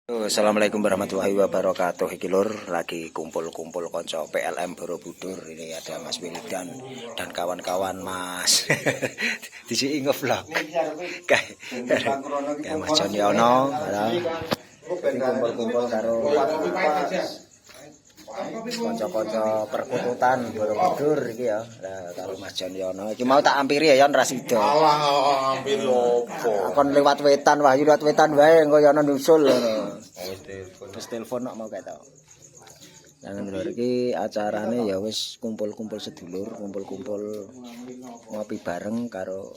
Assalamualaikum warahmatullahi wabarakatuh. Iki lur lagi kumpul-kumpul konco PLM Borobudur. Ini ada Mas Wildan dan kawan-kawan Mas. Disi nge-vlog. Kayak Mas Jonyono. Jadi kumpul-kumpul karo konco-konco perkututan Borobudur iki ya. Lah karo Mas Jonyono. Iki mau tak ampiri ya Yon Rasido. Alah, ampiri opo? Kon lewat wetan Wahyu lewat wetan wae engko Yono nyusul ngono. Terus telepon nak mau kayak tau. Nah, lur iki acarane ya wis kumpul-kumpul sedulur, kumpul-kumpul ngopi bareng karo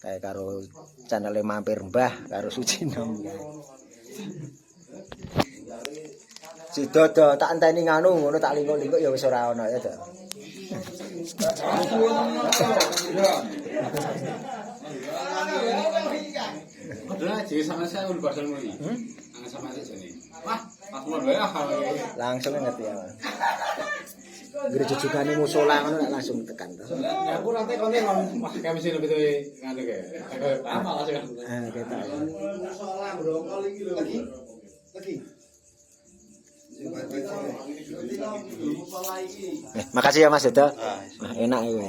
kayak karo channel Mampir Mbah karo Sucinom. Si Dodo tak enteni nganu ngono tak lingkuk-lingkuk ya wis ora ono ya, Dok. Langsung ngerti ya. Gerejujukane musola ngono langsung tekan to. Ya aku nanti konten kami sih lebih ngene kayak. Apa langsung. Kita. Musola brongkol iki lho. Lagi. Makasih ya Mas Dodo. Nah, enak iki.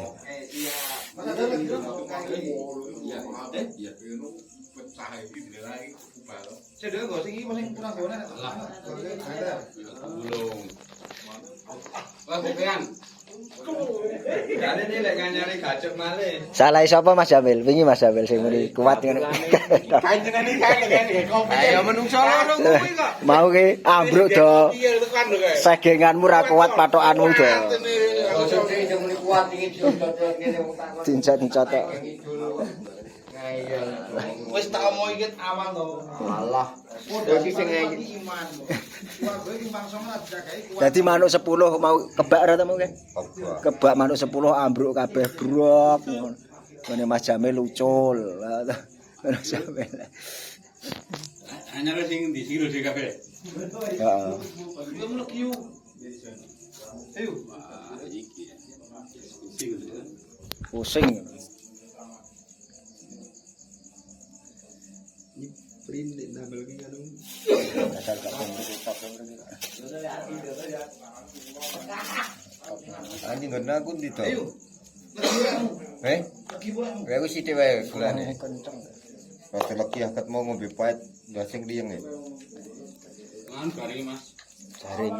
Salah sapa Mas Jamil? Wingi Mas Jamil sing muni kuat ngono. Ayo menungso loro kuwi kok. Mau ki ambruk do. Segenganmu ra kuat patokanmu do. Dincot-dincot tok. Wis tak omong iki awal to. Alah. Dadi sing iman. Dadi manuk 10 mau kebak ora ta mau ke? Kebak manuk 10 ambruk kabeh brok. Ngene Mas Jamil lucul. Mas Jamil. Anyar sing ndi sing lho kabeh. Heeh. Ngono ki yo. Ayo. Iki. Pusing. Print nambel ki kan. Anjing ngene aku ndi to? Kayak wis sithik wae gulane. Kenceng. Rada legi akat mau ngombe pahit ndak sing liyeng ya. Kan garing Mas. Jaring.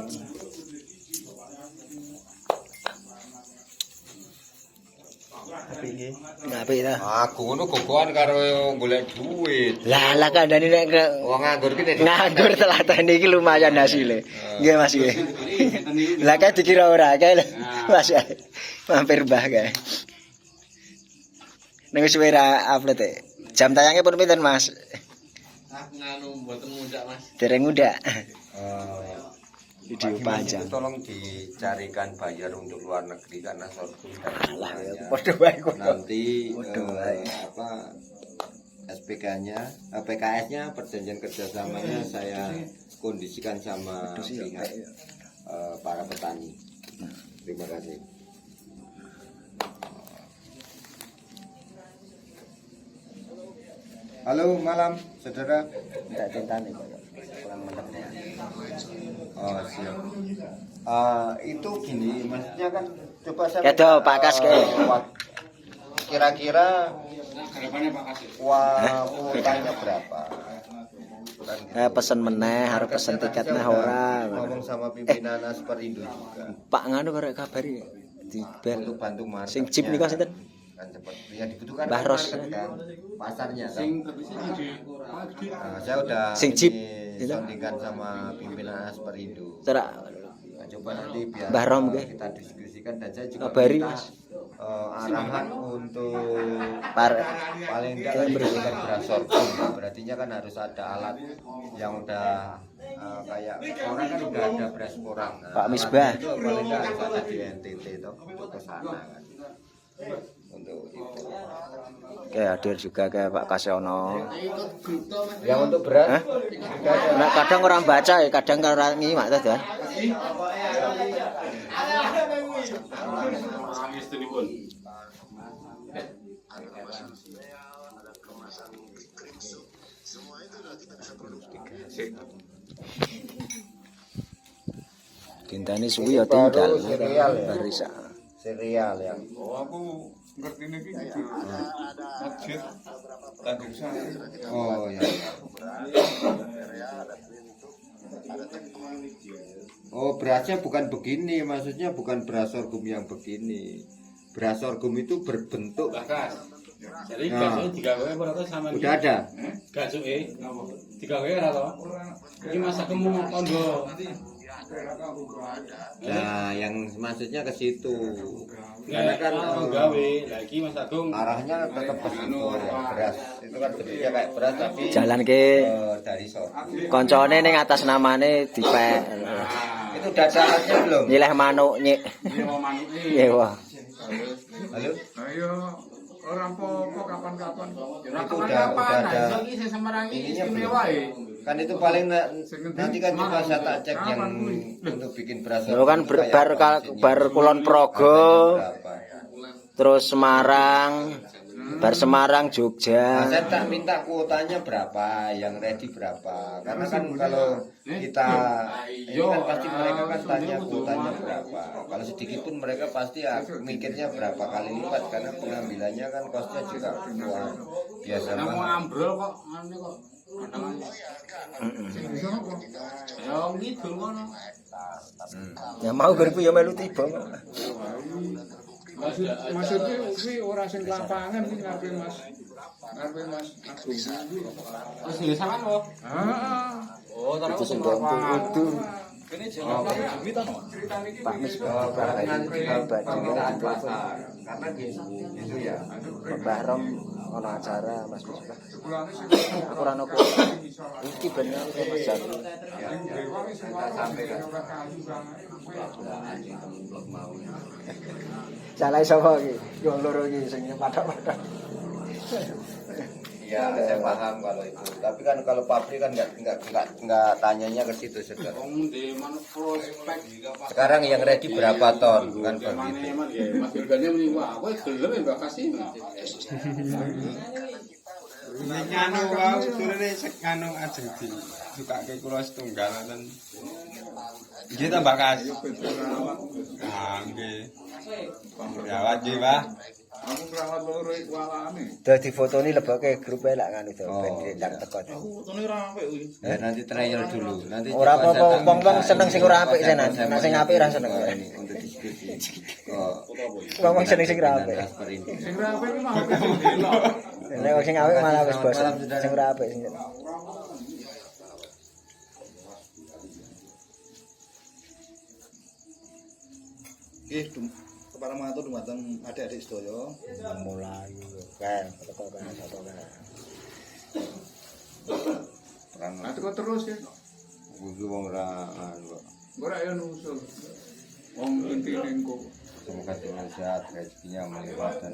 Apik ta? Aku ngono gogoan karo golek duit. Lah kandhane nek Wong nganggur ki nganggur telatene iki lumayan hasile. Nggih Mas nggih. Lah kae dikira ora kae lho. Mas Mampir Mbah kae. Nek wis ora upload e. Jam tayangnya pun pinten Mas? Aku nganu mboten mundak Mas. Dereng muda. Video panjang. Tolong dicarikan bayar untuk luar negeri karena sorghum Alah padha wae kok. nanti Waduh. SPK-nya, PKS-nya perjanjian kerjasamanya saya kondisikan sama pihak para petani. Terima kasih. Halo malam saudara. Tak tentane kok. Kurang mantep ya. Oh siap. Itu gini, maksudnya kan coba saya. Ya toh Pak Kas kae. Kira-kira Harapannya Pak Kasih. kuotanya berapa? Kan gitu. Pesen meneh arep pesen tiket neh ora. Ngomong sama pimpinan Asperindo juga. Pak nganu karo kabari di bel. Untuk bantu market. Sing chip niku sinten? Kan cepat. Ya dibutuhkan Mbah Ros. market kan. Pasarnya kan. Sing terbesar di Nah, saya udah Sing chip. ini sondingkan sama pimpinan Asperindo. Cara Nah, coba nanti biar Mbah Rom, nggih. kita diskusikan dan saya juga Kabari, minta Mas. arahan untuk par paling enggak memberikan beras sorghum. Berartinya kan harus ada alat yang udah kayak orang kan udah ada beras porang. Nah, Pak Misbah. itu paling enggak harus ada di NTT toh untuk ke sana kan. Untuk itu. kayak hadir juga kayak Pak Kasiono. Yang untuk beras Hah? Nah, kadang orang baca ya, kadang orang nyimak tuh kan. Gintane suwi ya tinggal. Serial ya? Barisa. Serial ya. Oh, aku ngerti ini gitu. Masjid Tanjung Sari. Oh ya. Oh, berasnya bukan begini, maksudnya bukan beras sorghum yang begini. Beras sorghum itu berbentuk. Bakas. Jadi Nah. gasuke digawe apa ora sama Udah ada. gasuke digawe ora to? Iki masak kemu kondo. Nah, yang maksudnya ke situ. Karena kan gawe lagi Mas Agung arahnya tetap ke situ ya, beras. Itu kan bentuknya kayak beras tapi Jalan ke dari sorghum. koncone ning atas namane dipek. Itu udah ada alatnya belum? Nyileh manuk nyik. nyewa manuk iki. Nyewa. Halo? Ayo ora apa-apa kapan-kapan. Itu udah ada iki sing Semarang iki ininya istimewa e. Kan itu paling nanti kan coba saya tak cek yang untuk bikin beras. Lho kan bar Kulon Progo, terus Semarang, bar Semarang Nah, Jogja. saya tak minta kuotanya berapa, yang ready berapa. Karena kan kalau kita ini kan pasti mereka kan tanya kuotanya berapa. Kalau sedikit pun mereka pasti ya, mikirnya berapa kali lipat karena pengambilannya kan kosnya juga luar biasa Nang mahal. ambrol kok ngene kok. Sing bisa kok. Ya ngidul ngono. Ya mau gariku ya melu tiba. Maksudnya kuwi ora sing lapangan iki ngarepe Mas. Ngarepe Mas Agung iki. Wis disaman kok. Heeh. Oh, Itu sing kudu. Kene jeneng Jumi ta? Pak Misbah Nanti kalau permintaan pasar karena gitu ya. Mbah Rom ono acara Mas Misbah. Ukuran opo? Iki bener Mas Jami. Salah sapa iki? Wong loro iki sing padha-padha. Ya, saya paham kalau itu. Tapi kan kalau pabrik kan nggak tanyanya ke situ saudara. Wong di mana prospek. Sekarang yang ready berapa ton kan begitu. Mas Gilganya muni wah, kowe gelem ya Mbak Kasih. Nek anu wae turune anu ajeng di sukake kula setunggal ten. Nggih ta Mbak Kas? Ah nggih. Ya nggih, Pak. Aku perawat loro iku alane. Dadi fotone leboke grup lek ngono to Oh, ben ndang iya. teko. Fotone ora apik kuwi. Ya nanti trial dulu. Nanti Ora coba apa-apa, saya wong-wong minta seneng ini, sing ora apik saya senan. saya Nek sing apik ora seneng. ini untuk diskusi. Oh. Wong seneng sing ora apik. Transfer ini. Sing ora apik iki mau sing delok. Nek sing apik malah wis bosen. Selamat malam, Sing ora apik sing. Nggih, kepareng matur dumateng adik-adik sedaya. Mulai kan teko kan sapa kan. Perang Nah, teko terus ya. kudu wong ra anu kok. Ora ya nusul. Wong intine engko. Semoga dengan sehat rezekinya melimpah dan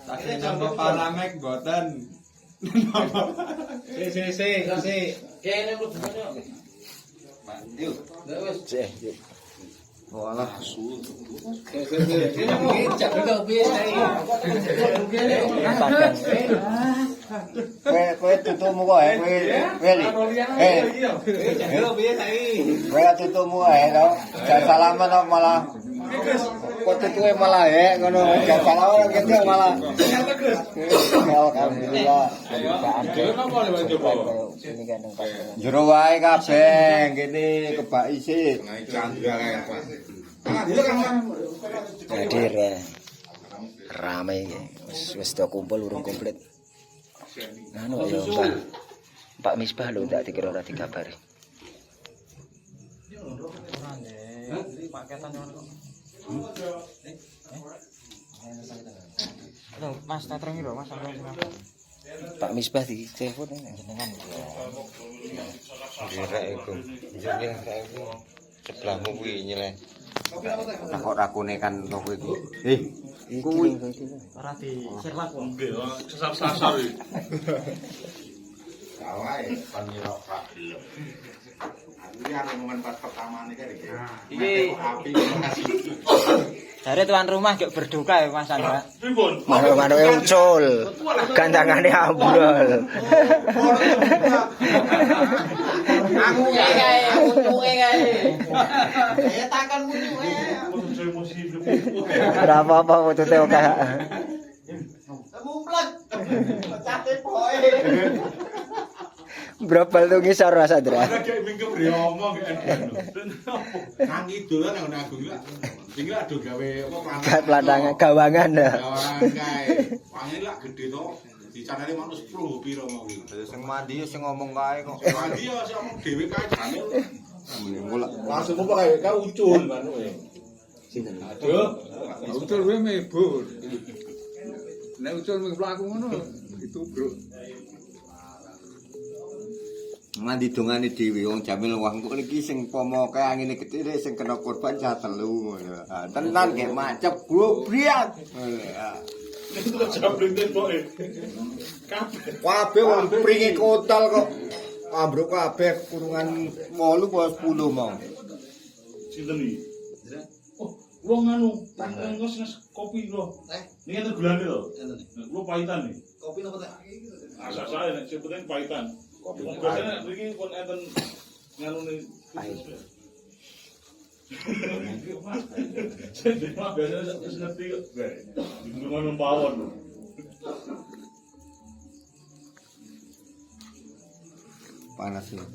Tapi nambah paramek mboten. Si. Kene lu yuk. Cek yuk. Walah Kene mau cak dulu piye Padang. kowe tutumu kok kowe Weli. Kowe tutumu ae to. Jangan salaman kok malah. Kok tutuke malah ngono. Jangan salaman gitu malah. Alhamdulillah. Ini kan nang pas. Jero wae kabeh kene kebak isik. Hadir ya. Rame iki. Wis do kumpul urung komplit. Anu ya Pak Misbah lho tak dikira ora dikabari. Mas Tatreng lho, Mas Pak Misbah di telepon jenengan. Kira iku. Jenenge iku sebelahmu kuwi nyeleh. Nah kok rakune kan to kowe iku. Kuwi ora di sirlak kok. sasar iki. karo momen pas pertama nih kan iki. Iki Api kasih. Jare tuan rumah gak berduka ya Mas Andra. Manuk-manuke ucul. Gandangane ambrol. aku kae, untuke kae. Ya takon munyu Ora apa-apa wutute oke. Mumplek. Cate poe. Brobel tuh ngisor Mas Andra. Kayak mingkem ngomong nang idul kan nang agung lah. Iki lak do gawe apa Pelantangan gawangan ya. Gawangan kae. Wangi lak gede to. Dicanane manus 10 piro mau iki. Sing mandi sing ngomong kae kok. Mandi ya sing ngomong dhewe kae jane. Langsung apa kae ka ucul manuke. Aduh, ucul kuwi mebur. Nek ucul mlaku ngono itu, Bro. Mandi dongane dhewe wong Jamil wah kok niki sing pomo kae angine gede sing kena korban cah telu ngono. Tenan nggih macep globriat. Kabeh wong pringe kotal kok. Ambruk kabeh kurungan 8 apa 10 mau. Sinten iki? Oh, wong anu, ngos kopi lho. Niki enten gulane lho. Lu pahitan nih. Kopi nopo teh? Asa saya nek sebutin pahitan. Kopi biasanya iki pun enten nganune pahit. Saya biasanya wis ngerti kok. Ngono pawon. Panas ya.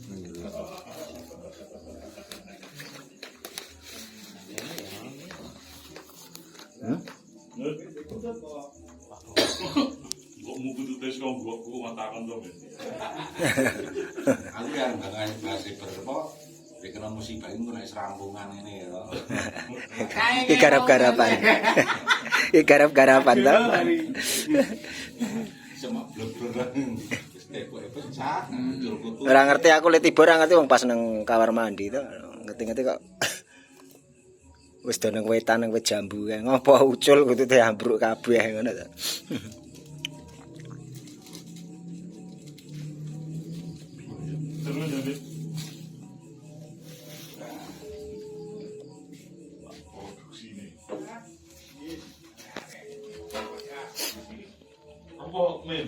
Kok mau kudu tes kok gua matakan dong. Aku yang ngasih berapa dikena musibah itu naik serampungan ini ya. Iki garap-garapan. Iki garap-garapan to. Cuma blebleran. Wis tekoke pecah, njur kutu. Ora ngerti aku le tiba ora ngerti wong pas nang kamar mandi to. Ngerti-ngerti kok wis do nang wetan nang wit jambu kae. Ngopo ucul kudu ambruk kabeh ngono to. Terus jadi apa men?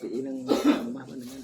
Iki nang omah panjenengan.